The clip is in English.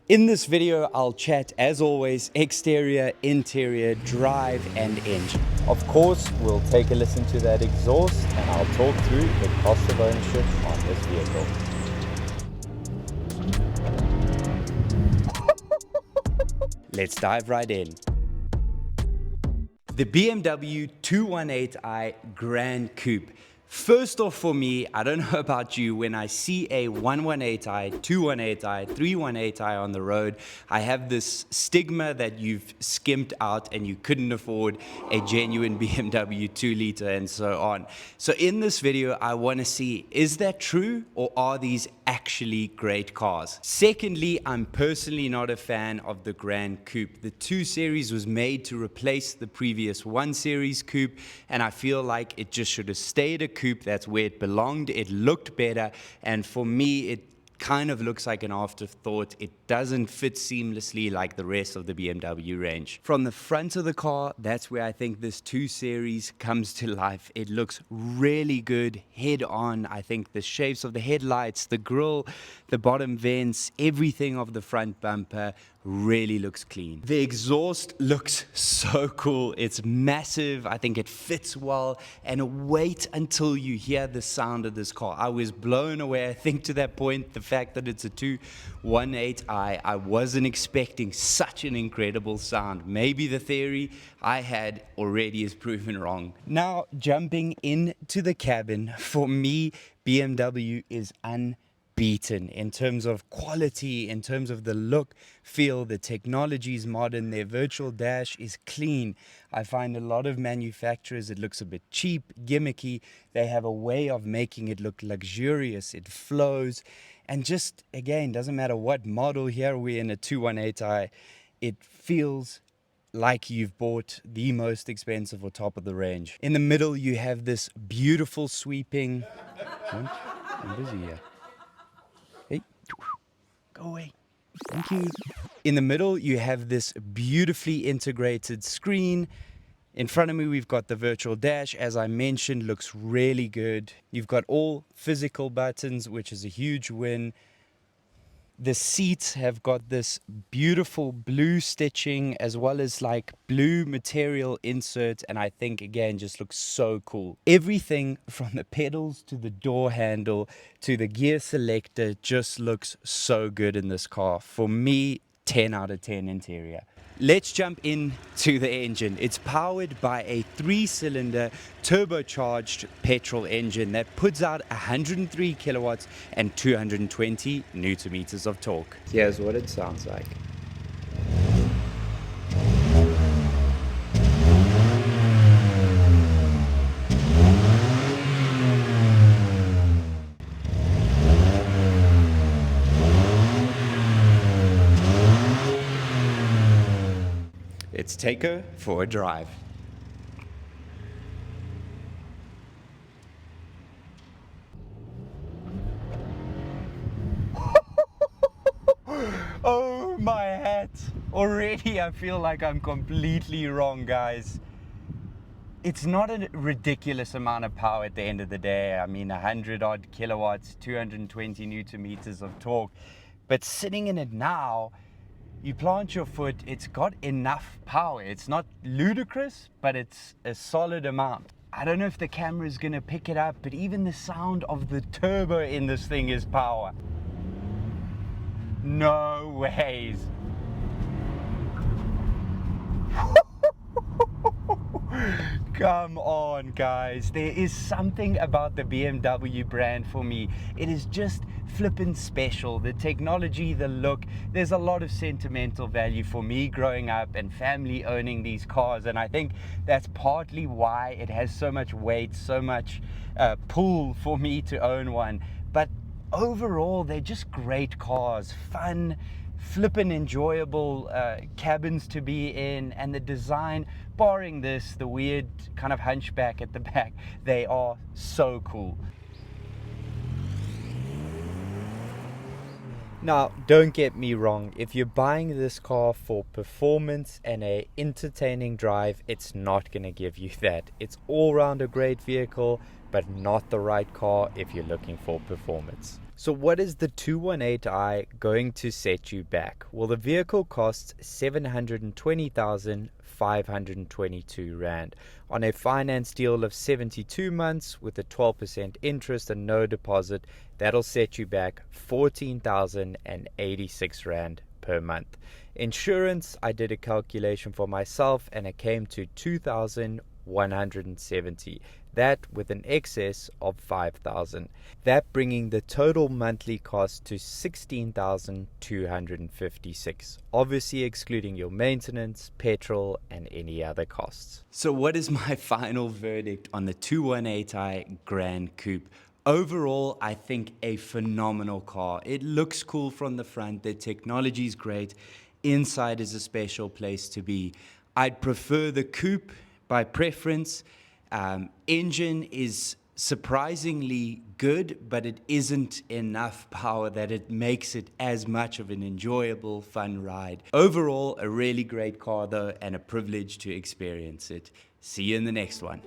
In this video, I'll chat, as always, exterior, interior, drive, and engine. Of course, we'll take a listen to that exhaust and I'll talk through the cost of ownership on this vehicle. Let's dive right in. The BMW 218i Gran Coupe. First off, for me, I don't know about you, when I see a 118i, 218i, 318i on the road, I have this stigma that you've skimped out and you couldn't afford a genuine BMW 2-liter and so on. So in this video, I want to see, is that true, or are these actually great cars? Secondly, I'm personally not a fan of the Gran Coupe. The 2 Series was made to replace the previous 1 Series Coupe, and I feel like it just should have stayed a coupe. That's where it belonged. It looked better, and for me, it kind of looks like an afterthought. It doesn't fit seamlessly like the rest of the BMW range. From the front of the car, that's where I think this 2 Series comes to life. It looks really good head on. I think the shapes of the headlights, the grille, the bottom vents, everything of the front bumper really looks clean. The exhaust looks so cool. It's massive. I think it fits well, and wait until you hear the sound of this car. I was blown away. I think to that point, the fact that it's a 218i, I wasn't expecting such an incredible sound. Maybe the theory I had already is proven wrong. Now, jumping into the cabin, for me, BMW is unbeaten in terms of quality, in terms of the look, feel. The technology is modern. Their virtual dash is clean. I find a lot of manufacturers, it looks a bit cheap, gimmicky. They have a way of making it look luxurious. It flows, and just, again, doesn't matter what model. Here we're in a 218i. It feels like you've bought the most expensive or top of the range. In the middle, you have this beautiful sweeping... I'm busy here. Hey, go away. Thank you. In the middle, you have this beautifully integrated screen. In front of me, we've got the virtual dash. As I mentioned, looks really good. You've got all physical buttons, which is a huge win. The seats have got this beautiful blue stitching as well as like blue material inserts, and I think, again, just looks so cool. Everything from the pedals to the door handle to the gear selector just looks so good in this car. For me, 10 out of 10 interior. Let's jump into the engine. It's powered by a 3-cylinder turbocharged petrol engine that puts out 103 kilowatts and 220 newton meters of torque. Here's what it sounds like. Let's take her for a drive. Oh my hat! Already I feel like I'm completely wrong, guys. It's not a ridiculous amount of power at the end of the day. I mean, 100 odd kilowatts, 220 newton meters of torque. But sitting in it now, you plant your foot, it's got enough power. It's not ludicrous, but it's a solid amount. I don't know if the camera is gonna pick it up, but even the sound of the turbo in this thing is power. No ways. Come on, guys. There is something about the BMW brand for me. It is just flippin' special. The technology, the look, there's a lot of sentimental value for me growing up and family owning these cars, and I think that's partly why it has so much weight, so much pull for me to own one. But overall, they're just great cars, fun, flippin' enjoyable cabins to be in, and the design, barring this, the weird kind of hunchback at the back, they are so cool. Now, don't get me wrong, if you're buying this car for performance and an entertaining drive, it's not going to give you that. It's all around a great vehicle, but not the right car if you're looking for performance. So what is the 218i going to set you back? Well, the vehicle costs 720,522 Rand. On a finance deal of 72 months with a 12% interest and no deposit, that'll set you back 14,086 Rand per month. Insurance, I did a calculation for myself and it came to 2,170. That with an excess of 5,000. That bringing the total monthly cost to 16,256. Obviously excluding your maintenance, petrol, and any other costs. So what is my final verdict on the 218i Gran Coupe? Overall, I think a phenomenal car. It looks cool from the front. The technology is great. Inside is a special place to be. I'd prefer the Coupe by preference. Engine is surprisingly good, but it isn't enough power that it makes it as much of an enjoyable, fun ride. Overall, a really great car though, and a privilege to experience it. See you in the next one.